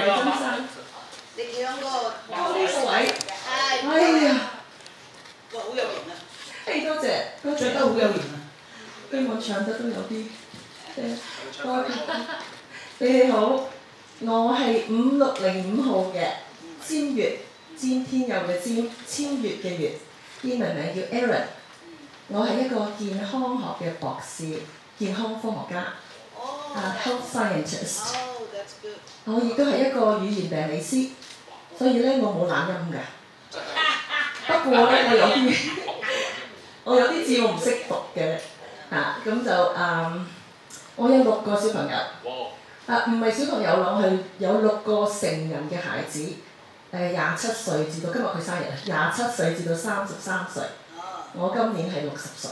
係真生。你企喺個呢個位。係。哎呀！個好有型啊！誒多謝，都着得好有型啊！希望唱得都有啲你哋好，我係5605號嘅尖月，尖天佑嘅尖，千月嘅月，英文名叫 Aaron。我係一個健康學嘅博士，健康科學家。health scientist。我亦都係一個語言病理師，所以咧我冇懶音㗎。不過咧我有啲字我唔識讀嘅，咁就我有6個小朋友，唔係小朋友咯，係有6個成人嘅孩子，27歲至到今日佢生日啊，27歲至到33歲，我今年係60歲，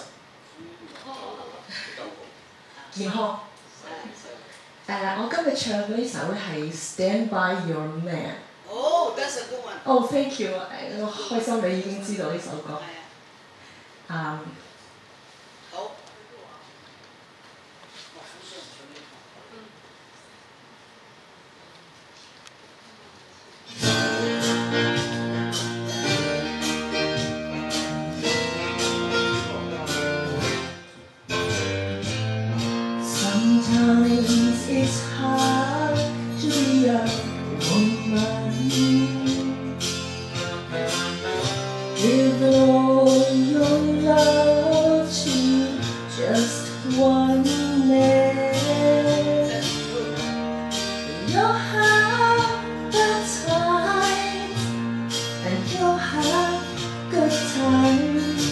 健康。我今日唱嘅呢首咧係 Stand by Your Man。Oh, that's a good one. Oh, thank you. 我開心你已經知道呢首歌。好。Sometimes it's hard to be a woman. Give all your love to just one man. You'll have bad times and you'll have good times,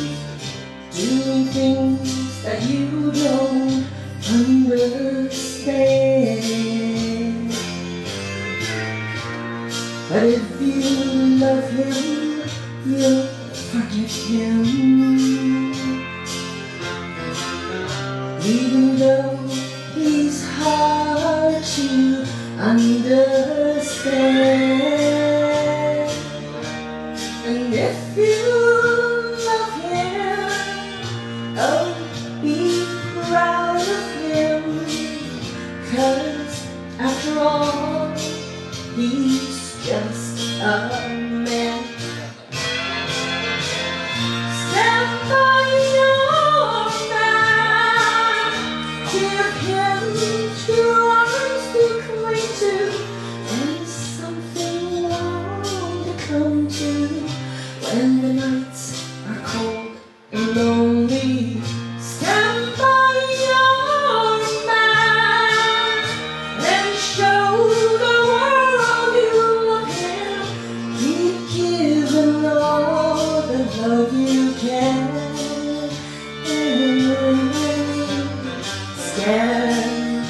doing things that you don't understand. But if you love him, you'll forget him. Even though he's hard to understand. And if you love him, oh, be proud of him. 'Cause after all, he's just a man. Stand by your man. Give him 2 arms to cling to and something warm to come to when the nights are cold and lonely. Stand by your man and show the world you love him. Keep giving all the love you can. Stand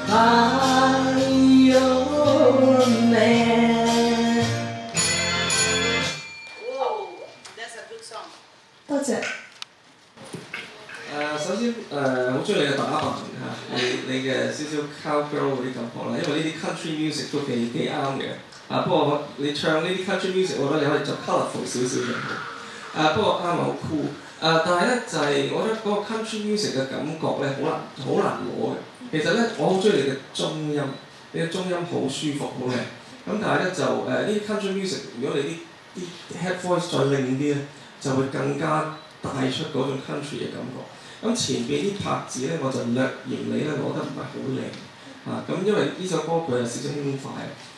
by your man. Whoa, that's a good song. 多謝。首先好中意你嘅打扮嚇，你嘅少少 cowgirl 嗰啲感覺啦，因為呢啲 country music 都幾啱嘅。不過你唱呢啲 country music，我覺得你可以做 colourful 少少就好。不過啱好 cool。但係咧就係我覺得嗰個 country music 嘅感覺咧好難攞嘅。其實咧我好中意你嘅中音，你嘅中音好舒服好靚。咁但係咧就呢啲 country music， 如果你啲 head voice 再靚啲咧，就會更加帶出嗰種 country 嘅感覺。咁前邊啲拍子咧，我就略嫌你咧攞得唔係好靚咁因為呢首歌佢有少少輕快，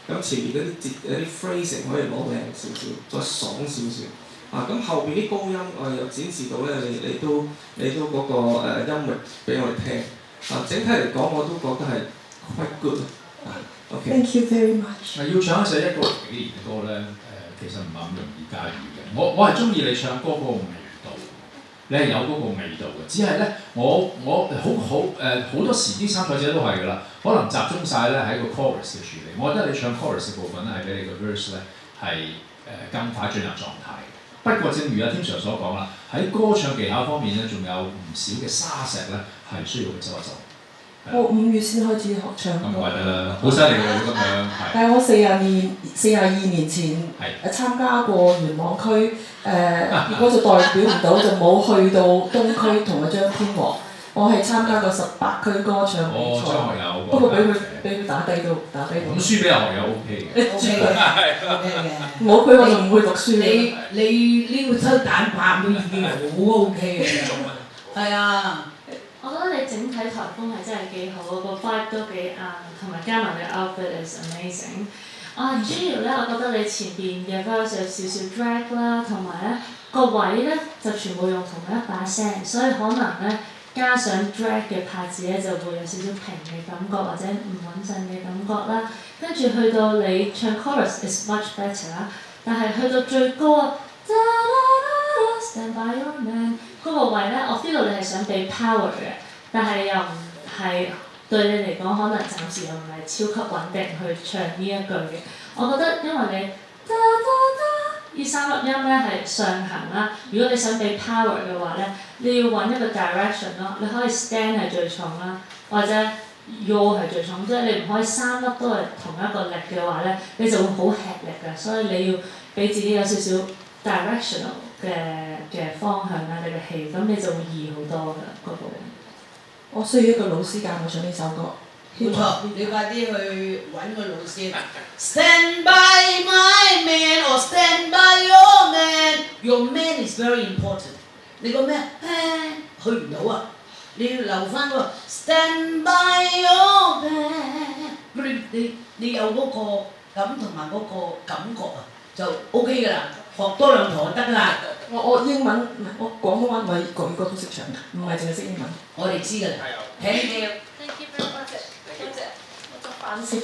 咁前邊嗰啲 phrasing 可以攞靚少少，再爽少少咁後邊啲高音又展示到咧，你都嗰個音域俾我哋聽整體嚟講我都覺得係 quite good OK。 Thank you very much。要唱一首1個60幾年嘅歌咧，其實唔係咁容易駕馭嘅。我係中意你唱歌嗰個味道。你係有嗰個味道嘅，只係咧，我好多時啲參賽者都係㗎啦，可能集中晒咧喺個 chorus 嘅處理。我覺得你唱 chorus 嘅部分咧，係俾你個 verse 咧係更快進入狀態。不過正如阿天 Sir 所講啦，喺歌唱技巧方面咧，仲有唔少嘅沙石咧係需要去執一執。我5月先開始學唱歌。咁怪得啦，好犀利㗎你咁樣。但係我42年前參加過元朗區，結果就代表唔到，就冇去到東區同阿張天和。我係參加過18區歌唱比賽，張學友不過俾佢打低到。咁輸俾學友 O K 嘅。 OK 嘅。我佢我就唔會讀書。你呢個抽蛋白都已經好 OK 嘅。係啊。我覺得你整體台風係真係幾好，個 vibe 都幾啱，同埋加埋你 outfit is amazing。Julia 咧，我覺得你前邊嘅 verse 有少少 drag 啦，同埋咧個位咧就全部用同一把聲，所以可能咧加上 drag 嘅拍子咧就會有少少平嘅感覺或者唔穩陣嘅感覺啦。跟住去到你唱 chorus is much better 啦，但係去到最高啊 Stand by your man 嗰個位咧，我 feel 到你係想俾 power 嘅，但係又唔係對你嚟講可能暫時又唔係超級穩定去唱呢一句嘅。我覺得因為你呢3粒音咧係上行啦，如果你想俾 power 嘅話咧，你要揾一個 direction 咯。你可以 stand 係最重啦，或者 yo 係最重，即係你唔可以3粒都係同一個力嘅話咧，你就會好吃力嘅。所以你要俾自己有少少 directional 嘅方向啦，你嘅氣，咁你就會易好多㗎嗰部分。我需要一個老師教我唱呢首歌。冇錯，你快啲去揾個老師。Stand by my man or stand by your man. Your man is very important。你個咩？去唔到啊！你要留翻個 stand by your man。你有嗰個感同埋嗰個感覺啊，就 OK 㗎啦。學多2堂就得㗎啦。我英文唔係我廣東話同埋國語歌都識唱，唔係淨係識英文。我哋知㗎啦。Thank you。多謝，我作反先。